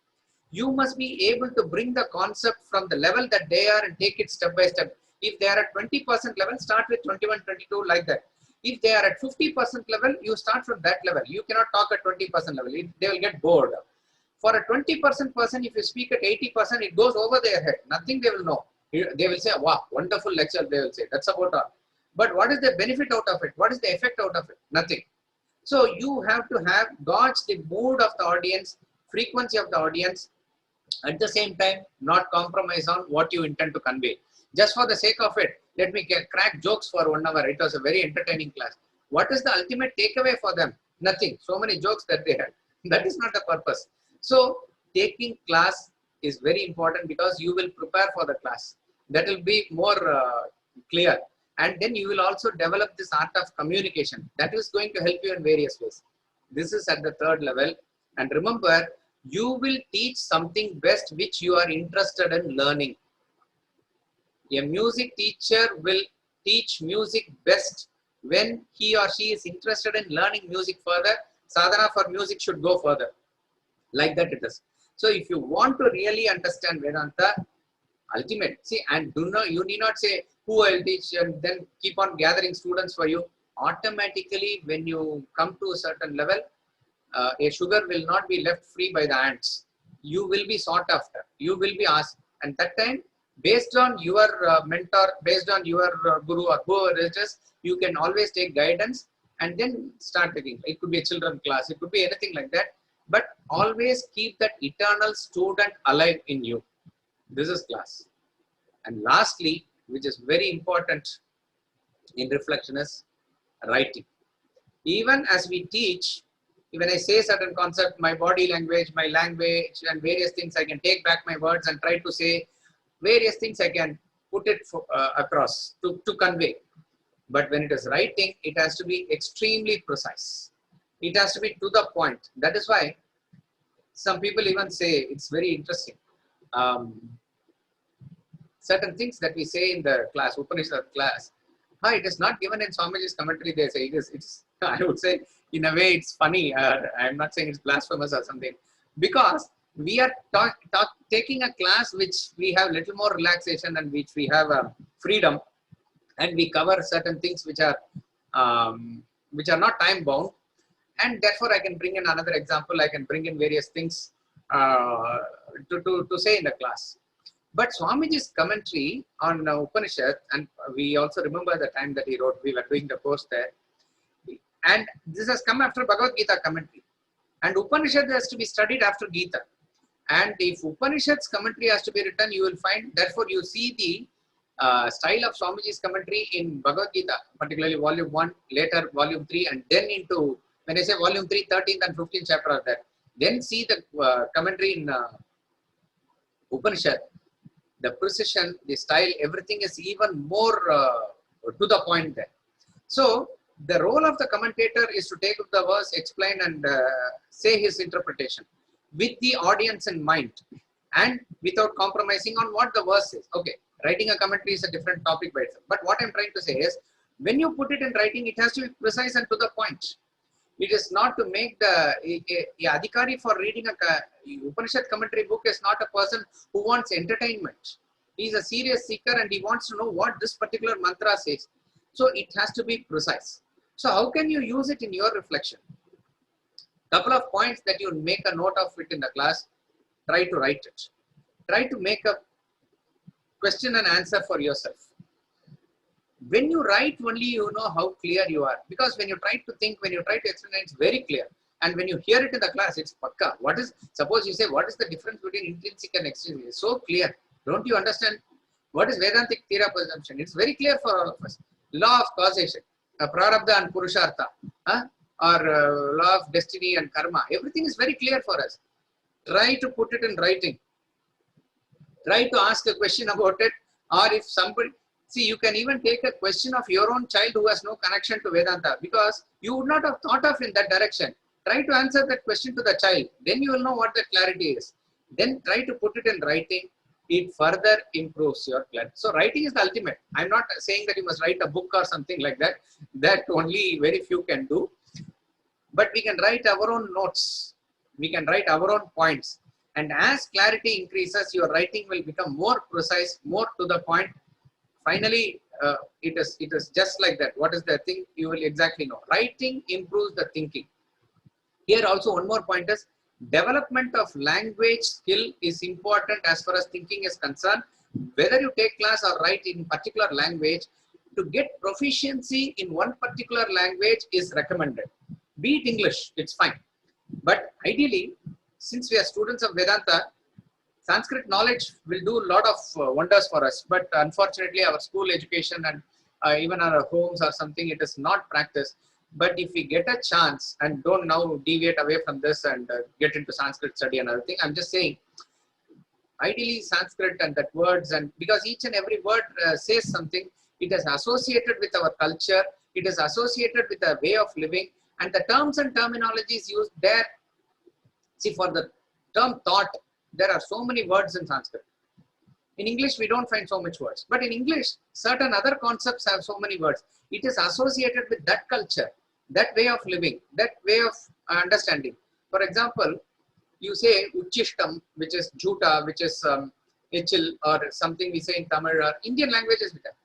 You must be able to bring the concept from the level that they are and take it step by step. If they are at 20% level, start with 21, 22 like that. If they are at 50% level, you start from that level. You cannot talk at 20% level. They will get bored. For a 20% person, if you speak at 80%, it goes over their head. Nothing they will know. They will say, wow, wonderful lecture, they will say. That's about all. But what is the benefit out of it? What is the effect out of it? Nothing. So you have to have gauge the mood of the audience, frequency of the audience, at the same time, not compromise on what you intend to convey. Just for the sake of it, let me crack jokes for 1 hour. It was a very entertaining class. What is the ultimate takeaway for them? Nothing. So many jokes that they had. That is not the purpose. So taking class is very important because you will prepare for the class. That will be more clear. And then you will also develop this art of communication. That is going to help you in various ways. This is at the 3rd level. And remember, you will teach something best which you are interested in learning. A music teacher will teach music best when he or she is interested in learning music further. Sadhana for music should go further. Like that it is. So if you want to really understand Vedanta, ultimate, see, and you need not say who I will teach and then keep on gathering students for you. Automatically, when you come to a certain level, a sugar will not be left free by the ants. You will be sought after. You will be asked. And that time, based on your mentor, based on your guru or whoever it is, you can always take guidance and then start taking. It could be a children class. It could be anything like that. But always keep that eternal student alive in you. This is class. And lastly, which is very important in reflection, is writing. Even as we teach, when I say certain concept, my body language, my language, and various things, I can take back my words and try to say various things. I can put it across to convey. But when it is writing, it has to be extremely precise. It has to be to the point. That is why some people even say, it's very interesting. Certain things that we say in the class, Upanishad class, it is not given in Swamiji's commentary. They say it's I would say, in a way, it's funny. I'm not saying it's blasphemous or something, because we are taking a class which we have little more relaxation and which we have freedom, and we cover certain things which are not time bound. And therefore, I can bring in another example. I can bring in various things to say in the class. But Swamiji's commentary on Upanishad, and we also remember the time that he wrote, we were doing the course there. And this has come after Bhagavad Gita commentary. And Upanishad has to be studied after Gita. And if Upanishad's commentary has to be written, you will find, therefore you see the style of Swamiji's commentary in Bhagavad Gita, particularly volume 1, later volume 3, and then into, when I say volume 3, 13th and 15th chapter are there. Then see the commentary in Upanishad. the precision, the style, everything is even more to the point there. So the role of the commentator is to take up the verse, explain and say his interpretation with the audience in mind and without compromising on what the verse is. Okay, writing a commentary is a different topic by itself. But what I'm trying to say is, when you put it in writing, it has to be precise and to the point. It is not to make the adhikari for reading a Upanishad commentary book is not a person who wants entertainment. He is a serious seeker and he wants to know what this particular mantra says. So it has to be precise. So how can you use it in your reflection? Couple of points that you make a note of it in the class. Try to write it. Try to make a question and answer for yourself. When you write only, you know how clear you are. Because when you try to think, when you try to explain, it's very clear. And when you hear it in the class, it's pakka. Suppose you say, what is the difference between intrinsic and extrinsic? It's so clear. Don't you understand? What is Vedantic theory of assumption? It's very clear for all of us. Law of causation, prarabdha and purushartha, or law of destiny and karma. Everything is very clear for us. Try to put it in writing. Try to ask a question about it. Or if somebody, see, you can even take a question of your own child who has no connection to Vedanta, because you would not have thought of in that direction. Try to answer that question to the child. Then you will know what the clarity is. Then try to put it in writing. It further improves your clarity. So writing is the ultimate. I'm not saying that you must write a book or something like that. That only very few can do. But we can write our own notes. We can write our own points. And as clarity increases, your writing will become more precise, more to the point. Finally, it is just like that. What is the thing? You will exactly know. Writing improves the thinking. Here also one more point is, development of language skill is important as far as thinking is concerned. Whether you take class or write in particular language, to get proficiency in one particular language is recommended. Be it English, it's fine. But ideally, since we are students of Vedanta, Sanskrit knowledge will do a lot of wonders for us. But unfortunately, our school education and even our homes or something, it is not practiced. But if we get a chance, and don't now deviate away from this and get into Sanskrit study and other thing, I'm just saying, ideally Sanskrit and that words, and because each and every word says something, it is associated with our culture, it is associated with a way of living, and the terms and terminologies used there. See, for the term thought, there are so many words in Sanskrit. In English, we don't find so much words. But in English, certain other concepts have so many words. It is associated with that culture, that way of living, that way of understanding. For example, you say uchishtam, which is juta, which is echil, or something we say in Tamil, or Indian languages with that.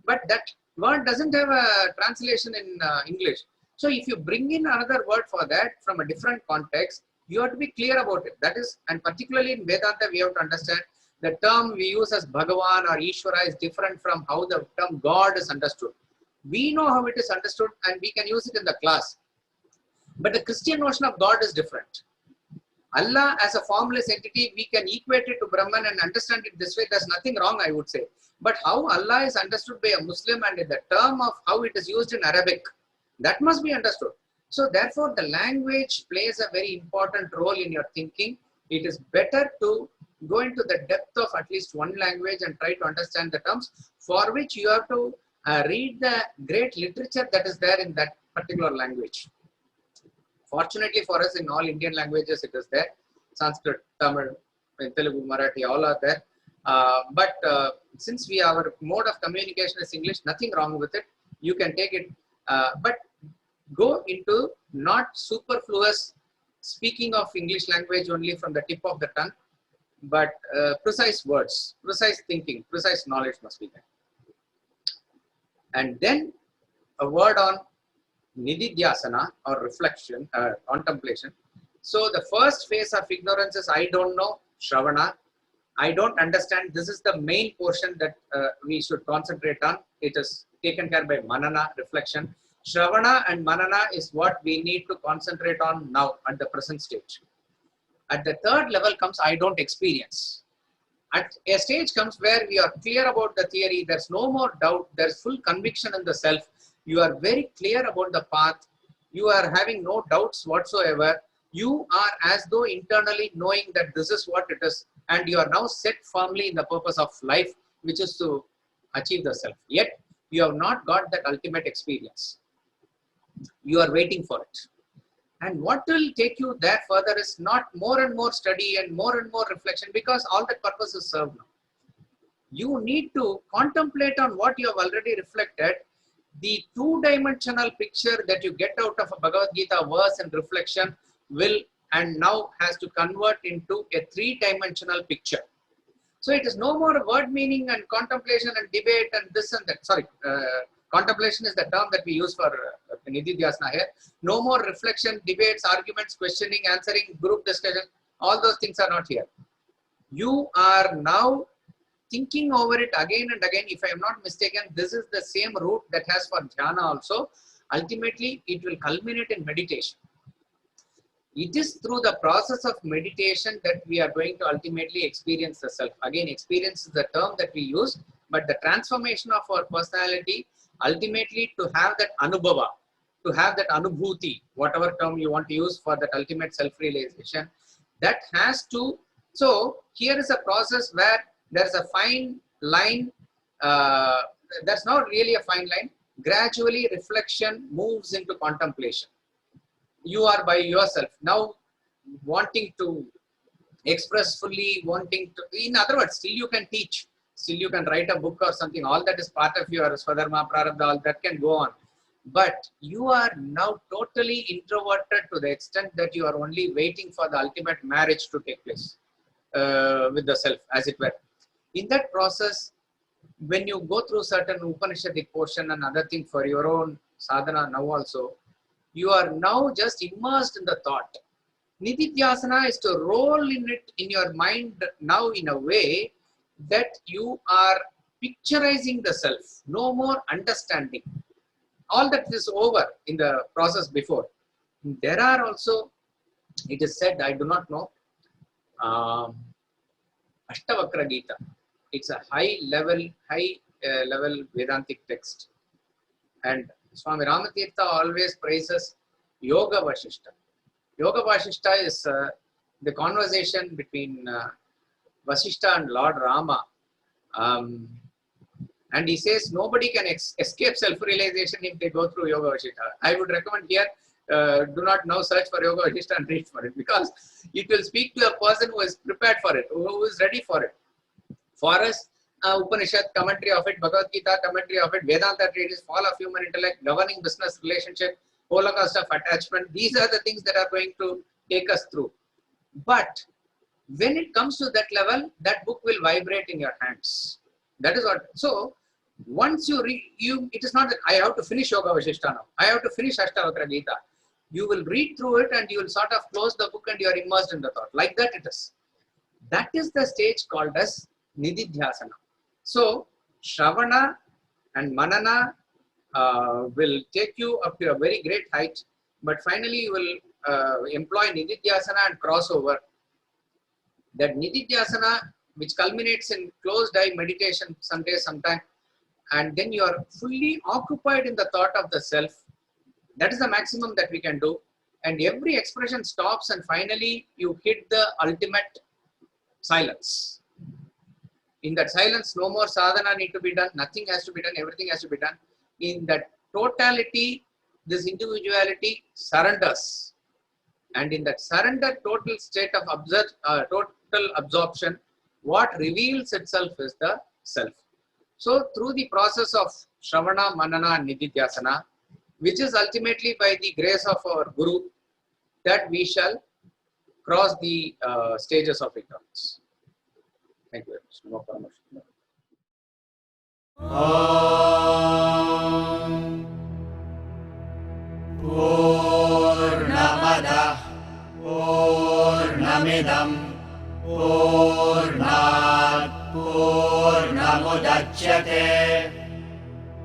But that word doesn't have a translation in English. So if you bring in another word for that from a different context, you have to be clear about it. That is, and particularly in Vedanta, we have to understand the term we use as Bhagavan or Ishvara is different from how the term God is understood. We know how it is understood and we can use it in the class. But the Christian notion of God is different. Allah as a formless entity, we can equate it to Brahman and understand it this way. There's nothing wrong, I would say. But how Allah is understood by a Muslim and in the term of how it is used in Arabic, that must be understood. So therefore, the language plays a very important role in your thinking. It is better to go into the depth of at least one language and try to understand the terms, for which you have to read the great literature that is there in that particular language. Fortunately for us, in all Indian languages, it is there. Sanskrit, Tamil, Telugu, Marathi, all are there. But since our mode of communication is English, nothing wrong with it. You can take it. But go into not superfluous speaking of English language only from the tip of the tongue, but precise words, precise thinking, precise knowledge must be there. And then a word on nididhyasana or reflection, contemplation. So the first phase of ignorance is I don't know, Shravana. I don't understand. This is the main portion that we should concentrate on. It is taken care by Manana, reflection. Shravana and Manana is what we need to concentrate on now at the present stage. At the third level comes I don't experience. At a stage comes where we are clear about the theory. There's no more doubt. There's full conviction in the self. You are very clear about the path. You are having no doubts whatsoever. You are as though internally knowing that this is what it is. and you are now set firmly in the purpose of life, which is to achieve the self. Yet, you have not got that ultimate experience. You are waiting for it. And what will take you there further is not more and more study and more reflection, because all that purpose is served now. You need to contemplate on what you have already reflected. The two-dimensional picture that you get out of a Bhagavad Gita verse and reflection will and now has to convert into a three-dimensional picture. So it is no more word meaning and contemplation and debate and this and that. Sorry, contemplation is the term that we use for Nididhyasana here. No more reflection, debates, arguments, questioning, answering, group discussion. All those things are not here. You are now thinking over it again and again. If I am not mistaken, this is the same route that has for jhana also. Ultimately, it will culminate in meditation. It is through the process of meditation that we are going to ultimately experience the self. Again, experience is the term that we use, but the transformation of our personality, ultimately to have that anubhava, to have that anubhuti, whatever term you want to use for that ultimate self-realization, that has to. So here is a process where there's a fine line. That's not really a fine line. Gradually, reflection moves into contemplation. You are by yourself now wanting to express fully, wanting to, in other words, still you can teach, still you can write a book or something. All that is part of your Swadharma, Prarabdha, all that can go on. But you are now totally introverted to the extent that you are only waiting for the ultimate marriage to take place with the self, as it were. In that process, when you go through certain Upanishadic portion and other thing for your own sadhana now also, you are now just immersed in the thought. Nididhyasana is to roll in it in your mind now in a way that you are picturizing the self, no more understanding. All that is over in the process before. There are also, it is said, I do not know, Ashtavakra Gita. It's a high level Vedantic text. And Swami Ramatirtha always praises Yoga Vashishta. Yoga Vashishta is the conversation between Vashishta and Lord Rama. And he says nobody can escape self-realization if they go through Yoga Vashishta. I would recommend here, do not now search for Yoga Vashishta and read for it, because it will speak to a person who is prepared for it, who is ready for it. For us, Upanishad, commentary of it, Bhagavad Gita, commentary of it, Vedanta treatise, fall of human intellect, governing business relationship, holocaust of attachment. These are the things that are going to take us through. But when it comes to that level, that book will vibrate in your hands. That is what. So once you read, it is not that I have to finish Yoga Vashishta now. I have to finish Ashtavakra Gita. You will read through it and you will sort of close the book and you are immersed in the thought. Like that it is. That is the stage called as Nididhyasana. So, Shravana and Manana will take you up to a very great height, but finally you will employ Nididhyasana and crossover. That Nididhyasana, which culminates in closed eye meditation sometime, and then you are fully occupied in the thought of the self. That is the maximum that we can do. And every expression stops and finally you hit the ultimate silence. In that silence, no more sadhana need to be done. Nothing has to be done. Everything has to be done. In that totality, this individuality surrenders. And in that surrender, total state of total absorption, what reveals itself is the self. So through the process of Shravana, Manana and Nididhyasana, which is ultimately by the grace of our Guru, that we shall cross the stages of ignorance. Thank you very much. No promotion. Purnamada Purnamidam Purnat Purnamudachyate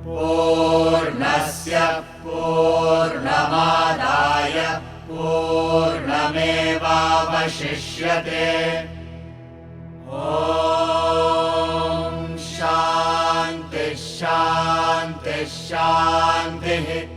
Purnasya Purnamadaya Purnamevavashishyate. Om Shanti Shanti Shanti.